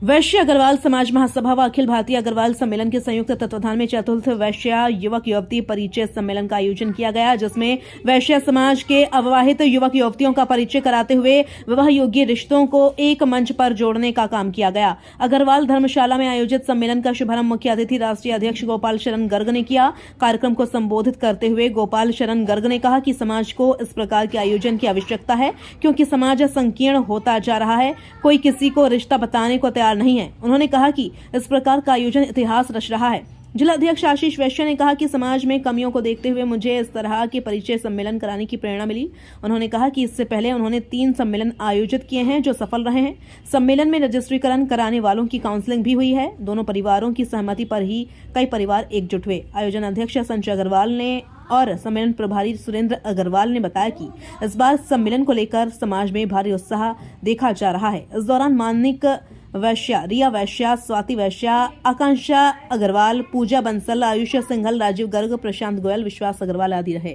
वैश्य अग्रवाल समाज महासभा व अखिल भारतीय अग्रवाल सम्मेलन के संयुक्त तत्वाधान में चतुर्थ वैश्य युवक युवती परिचय सम्मेलन का आयोजन किया गया, जिसमें वैश्य समाज के अविवाहित युवक युवतियों का परिचय कराते हुए विवाह योग्य रिश्तों को एक मंच पर जोड़ने का काम किया गया। अग्रवाल धर्मशाला में आयोजित सम्मेलन का शुभारंभ मुख्य अतिथि राष्ट्रीय अध्यक्ष गोपाल शरण गर्ग ने किया। कार्यक्रम को संबोधित करते हुए गोपाल शरण गर्ग ने कहा कि समाज को इस प्रकार के आयोजन की आवश्यकता है, क्योंकि समाज संकीर्ण होता जा रहा है, कोई किसी को रिश्ता बताने को तैयार नहीं है। उन्होंने कहा कि इस प्रकार का आयोजन इतिहास रच रहा है। जिला अध्यक्ष आशीष वैश्य ने कहा कि समाज में कमियों को देखते हुए मुझे इस तरह के परिचय सम्मेलन कराने की प्रेरणा मिली। उन्होंने कहा कि इससे पहले उन्होंने 3 सम्मेलन आयोजित किए हैं जो सफल रहे हैं। सम्मेलन में रजिस्ट्रीकरण कराने वालों की काउंसलिंग भी हुई है। दोनों परिवारों की सहमति पर ही कई परिवार एकजुट हुए। आयोजन अध्यक्ष संजय अग्रवाल ने और सम्मेलन प्रभारी सुरेंद्र अग्रवाल ने बताया कि इस बार सम्मेलन को लेकर समाज में भारी उत्साह देखा जा रहा है। इस दौरान मानिक वैश्य, रिया वैश्य, स्वाति वैश्य, आकांक्षा अग्रवाल, पूजा बंसल, आयुष सिंघल, राजीव गर्ग, प्रशांत गोयल, विश्वास अग्रवाल आदि रहे।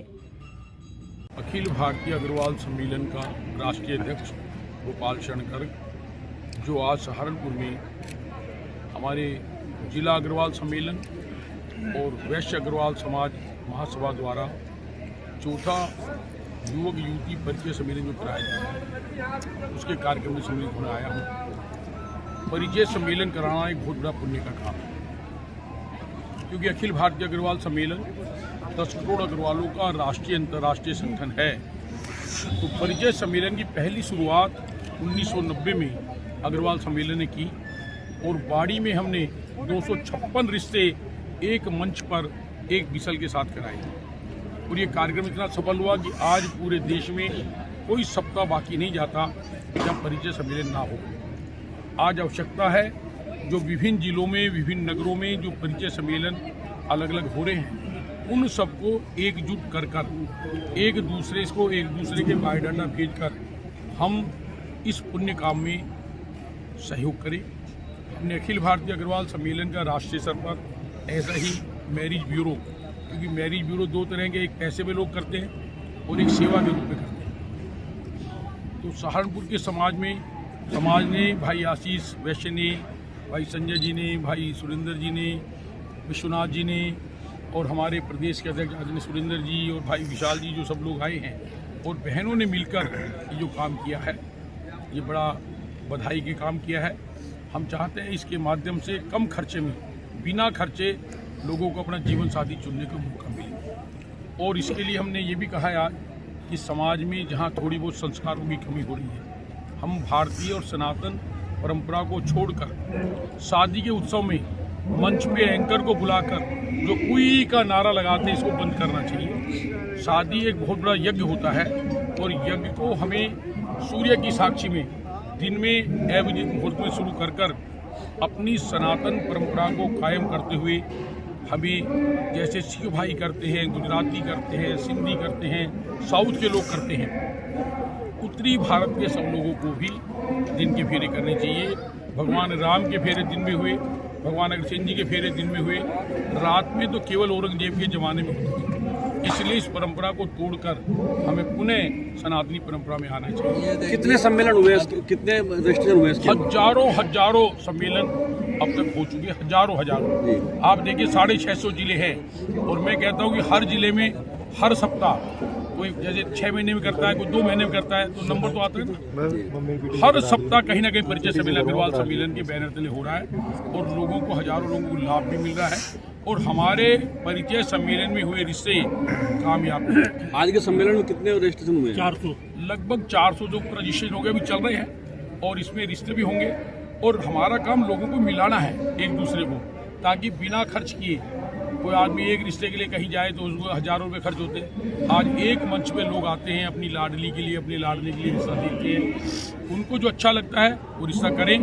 अखिल भारतीय अग्रवाल सम्मेलन का राष्ट्रीय अध्यक्ष गोपाल शरण गर्ग, जो आज सहारनपुर में हमारे जिला अग्रवाल सम्मेलन और वैश्य अग्रवाल समाज महासभा द्वारा चौथा युवक युवती परिचय सम्मेलन जो कराया जाए, उसके कार्यक्रम में सम्मिलित होने आया हूँ। परिचय सम्मेलन कराना एक बहुत बड़ा पुण्य का काम है, क्योंकि अखिल भारतीय अग्रवाल सम्मेलन 10 करोड़ अग्रवालों का राष्ट्रीय अंतर्राष्ट्रीय संगठन है। तो परिचय सम्मेलन की पहली शुरुआत 1990 में अग्रवाल सम्मेलन ने की और बाड़ी में हमने 256 रिश्ते एक मंच पर एक विसल के साथ कराए। और ये कार्यक्रम इतना सफल हुआ कि आज पूरे देश में कोई सप्ताह बाकी नहीं जाता जब परिचय सम्मेलन ना हो। आज आवश्यकता है जो विभिन्न जिलों में, विभिन्न नगरों में जो परिचय सम्मेलन अलग अलग हो रहे हैं, उन सबको एकजुट कर एक दूसरे के बायोडाटा भेजकर हम इस पुण्य काम में सहयोग करें। हमने अखिल भारतीय अग्रवाल सम्मेलन का राष्ट्रीय स्तर पर ऐसा ही मैरिज ब्यूरो, क्योंकि मैरिज ब्यूरो 2 तरह के, एक पैसे में लोग करते हैं और एक सेवा के रूप में करते हैं। तो सहारनपुर के समाज ने भाई आशीष वैश्य ने, भाई संजय जी ने, भाई सुरेंद्र जी ने, विश्वनाथ जी ने और हमारे प्रदेश के अध्यक्ष आदरणीय सुरेंद्र जी और भाई विशाल जी, जो सब लोग आए हैं और बहनों ने मिलकर ये जो काम किया है, ये बड़ा बधाई के काम किया है। हम चाहते हैं इसके माध्यम से कम खर्चे में, बिना खर्चे लोगों को अपना जीवन साथी चुनने का मौका मिले। और इसके लिए हमने ये भी कहा है आज कि समाज में जहाँ थोड़ी बहुत संस्कारों की कमी हो रही है, हम भारतीय और सनातन परंपरा को छोड़कर शादी के उत्सव में मंच पे एंकर को बुलाकर जो कुई का नारा लगाते हैं, इसको बंद करना चाहिए। शादी एक बहुत बड़ा यज्ञ होता है और यज्ञ को हमें सूर्य की साक्षी में दिन में अभिजीत मुहूर्त में शुरू कर अपनी सनातन परंपरा को कायम करते हुए हमें, जैसे सिख भाई करते हैं, गुजराती करते हैं, सिंधी करते हैं, साउथ के लोग करते हैं, उत्तरी भारत के सब लोगों को भी दिन के फेरे करने चाहिए। भगवान राम के फेरे दिन में हुए, भगवान अग्रसेन जी के फेरे दिन में हुए, रात में तो केवल औरंगजेब के ज़माने में होते थे। इसलिए इस परंपरा को तोड़कर हमें पुनः सनातनी परंपरा में आना चाहिए। कितने सम्मेलन हुए, कितने रजिस्ट्रेशन हुए? हजारों सम्मेलन अब तक हो चुके, हजारों। आप देखिए 650 जिले हैं और मैं कहता हूँ कि हर जिले में हर सप्ताह, कोई जैसे 6 महीने में करता है, कोई 2 महीने में करता है, तो नंबर तो आता है ना। हर सप्ताह कहीं ना कहीं परिचय सम्मेलन अग्रवाल सम्मेलन के बैनर तले हो रहा है और लोगों को, हजारों लोगों को लाभ भी मिल रहा है और हमारे परिचय सम्मेलन में हुए रिश्ते कामयाब हैं। आज के सम्मेलन में कितने रजिस्ट्रेशन हुए? 400, लगभग 400 जो रजिस्ट्रेशन हो गए, अभी चल रहे हैं और इसमें रिश्ते भी होंगे। और हमारा काम लोगों को मिलाना है एक दूसरे को, ताकि बिना खर्च किए कोई आदमी एक रिश्ते के लिए कहीं जाए तो उसको हजारों रुपये खर्च होते हैं। आज एक मंच पे लोग आते हैं अपनी लाडली के लिए, अपने लाडले के लिए रिश्ता देखते हैं। उनको जो अच्छा लगता है वो रिश्ता करें।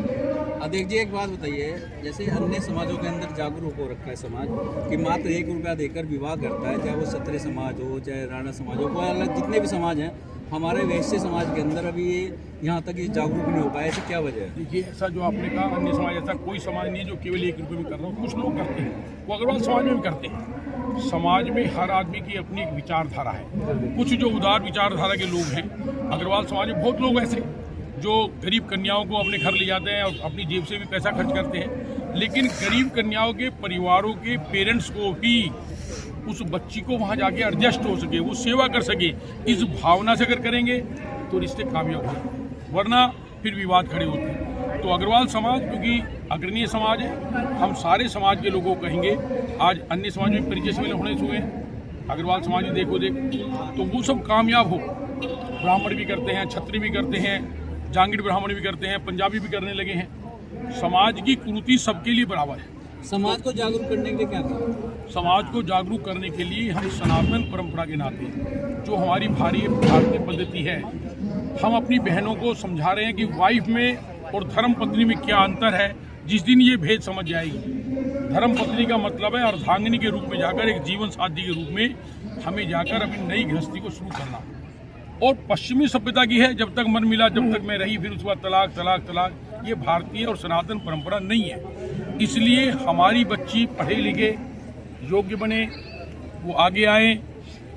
अध्यक्ष जी, एक बात बताइए, जैसे अन्य समाजों के अंदर जागरूक हो रखा है समाज कि मात्र 1 रुपया देकर विवाह करता है, चाहे वो क्षत्रिय समाज हो, चाहे राणा समाज हो, कोई अलग जितने भी समाज हैं, हमारे वैश्य समाज के अंदर अभी यहाँ तक जागरूक नहीं हो पाया। ऐसी क्या वजह है? देखिए, ऐसा जो आपने कहा, अन्य समाज ऐसा कोई समाज नहीं है जो केवल 1 रुपये में कर रहा हो। कुछ लोग करते हैं, वो अग्रवाल समाज में भी करते हैं। समाज में हर आदमी की अपनी एक विचारधारा है। कुछ जो उदार विचारधारा के लोग हैं, अग्रवाल समाज में बहुत लोग ऐसे जो गरीब कन्याओं को अपने घर ले जाते हैं और अपनी जेब से भी पैसा खर्च करते हैं, लेकिन गरीब कन्याओं के परिवारों के पेरेंट्स को भी उस बच्ची को वहाँ जाके एडजस्ट हो सके, वो सेवा कर सके, इस भावना से अगर करेंगे तो रिश्ते कामयाब होंगे, वरना फिर विवाद खड़े होते हैं। तो अग्रवाल समाज क्योंकि अग्रणीय समाज है, हम सारे समाज के लोगों को कहेंगे, आज अन्य समाज में परिचय सम्मेलन होने हुए हैं, अग्रवाल समाज ही देखो तो वो सब कामयाब हो। ब्राह्मण भी करते हैं, क्षत्रिय भी करते हैं, जांगीड़ ब्राह्मण भी करते हैं, पंजाबी भी करने लगे हैं। समाज की कुरीति सबके लिए बराबर है। समाज को जागरूक करने के लिए क्या करें? समाज को जागरूक करने के लिए हम सनातन परंपरा के नाते जो हमारी भारतीय पद्धति है, हम अपनी बहनों को समझा रहे हैं कि वाइफ में और धर्म पत्नी में क्या अंतर है। जिस दिन ये भेद समझ जाएगी, धर्म पत्नी का मतलब है अर्धांगिनी के रूप में जाकर एक जीवन साथी के रूप में हमें जाकर अपनी नई गृहस्थी को शुरू करना। और पश्चिमी सभ्यता की है, जब तक मन मिला जब तक मैं रही, फिर उसके बाद तलाक तलाक तलाक। ये भारतीय और सनातन परंपरा नहीं है। इसलिए हमारी बच्ची पढ़े लिखे योग्य बने, वो आगे आए,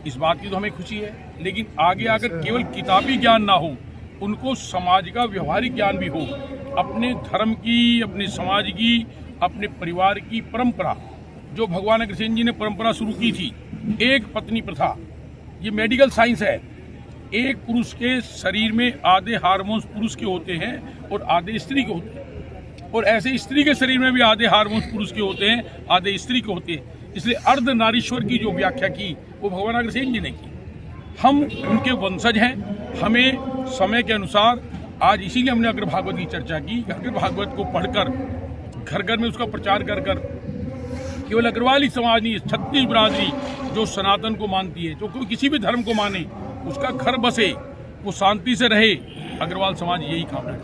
इस बात की तो हमें खुशी है। लेकिन आगे आकर केवल किताबी ज्ञान ना हो, उनको समाज का व्यवहारिक ज्ञान भी हो, अपने धर्म की, अपने समाज की, अपने परिवार की परंपरा, जो भगवान अग्रसेन जी ने परंपरा शुरू की थी, एक पत्नी प्रथा, ये मेडिकल साइंस है। एक पुरुष के शरीर में आधे हार्मोन्स पुरुष के होते हैं और आधे स्त्री के होते हैं, और ऐसे स्त्री के शरीर में भी आधे हार्मोन्स पुरुष के होते हैं, आधे स्त्री के होते हैं। इसलिए अर्ध नारीश्वर की जो व्याख्या की वो भगवान अग्रसेन जी ने की। हम उनके वंशज हैं। हमें समय के अनुसार, आज इसीलिए हमने अग्र भागवत की चर्चा की, अग्र भागवत को पढ़कर घर घर में उसका प्रचार कर केवल अग्रवाली समाज नहीं, छत्तीस बिरादरी जो सनातन को मानती है, जो कोई किसी भी धर्म को माने, उसका घर बसे, वो शांति से रहे। अग्रवाल समाज यही काम है।